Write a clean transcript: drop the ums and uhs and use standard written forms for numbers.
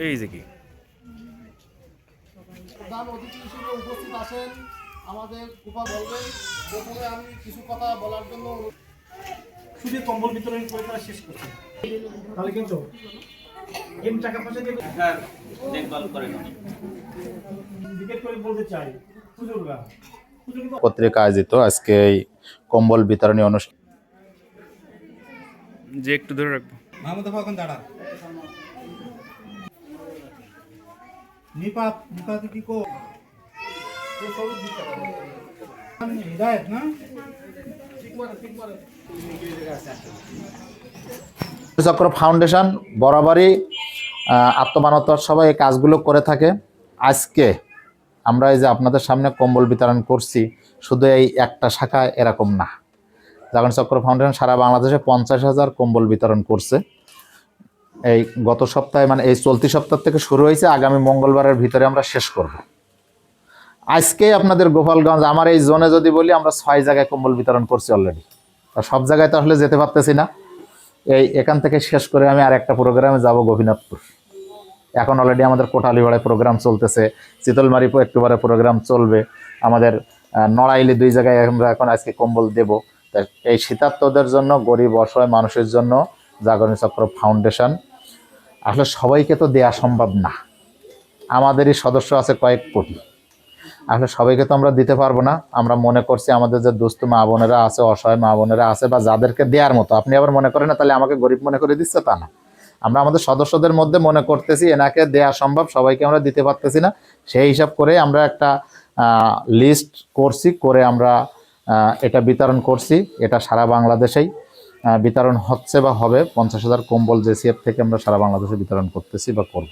এই যে কি প্রধান অতিথি হিসেবে উপস্থিত আছেন আমাদের কুপা বলবেন। প্রথমে আমি কিছু কথা বলার জন্য শুধু কম্বল বিতরণ করে তারা শেষ করছে, তাহলে কিন্তু এম টাকা পয়সা দিয়ে দেখভাল করে করে বলতে চাই হুজুররা পত্রিকা আয়োজিত আজকে এই কম্বল বিতরণী অনুষ্ঠান। যে একটু ধরে রাখবো মাহমুদ এখন দাঁড়া নিপাত নিপাত কি কো হিদায়ত না চক্র ফাউন্ডেশন বরাবরই আত্মমানবতার সবাই এই কাজগুলো করে থাকে। আজকে আমরা এই যে আপনাদের সামনে কম্বল বিতরণ করছি, শুধু এই একটা শাখা এরকম না। জাগরণ চক্র ফাউন্ডেশন সারা বাংলাদেশে 50,000 কম্বল বিতরণ করছে। এই গত সপ্তাহে মানে এই চলতি সপ্তাহ থেকে শুরু হয়েছে, আগামী মঙ্গলবারের ভিতরে আমরা শেষ করব। আজকে আপনাদের গোপালগঞ্জ আমার এই জোনে যদি বলি, আমরা 6 জায়গায় কম্বল বিতরণ করছি অলরেডি। সব জায়গায় তো আসলে যেতে পারতেছি না। এখান থেকে শেষ করে আমি আর একটা প্রোগ্রামে যাব গোপীনাথপুর। এখন অলরেডি আমাদের কোটালীপাড়ায় প্রোগ্রাম চলতেছে, চিতলমারি একটু পরে প্রোগ্রাম চলবে, আমাদের নড়াইলে 2 জায়গায় আমরা এখন আজকে কম্বল দেব। এই শীতার্তদের জন্য, গরিব অসহায় মানুষের জন্য জাগরণ চক্র ফাউন্ডেশন, আসলে সবাইকে তো দেয়া সম্ভব না। আমাদেরই সদস্য আছে কয়েক কোটি, আসলে সবাইকে তো আমরা দিতে পারবো না। আমরা মনে করছি আমাদের যে দুস্থ মা বোনেরা আছে, অসহায় মা বোনেরা আছে, বা যাদেরকে দেওয়ার মতো, আপনি আবার মনে করেন না তাহলে আমাকে গরিব মনে করে দিচ্ছে, তা না। আমরা আমাদের সদস্যদের মধ্যে মনে করতেছি এনাকে দেয়া সম্ভব, সবাইকে আমরা দিতে পারতেছি না। সেই হিসাব করে আমরা একটা লিস্ট করছি, করে আমরা এটা বিতরণ করছি। এটা সারা বাংলাদেশেই বিতরণ হচ্ছে বা হবে। 50,000 কম্বল জেসিএফ থেকে আমরা সারা বাংলাদেশে বিতরণ করতেছি বা করব।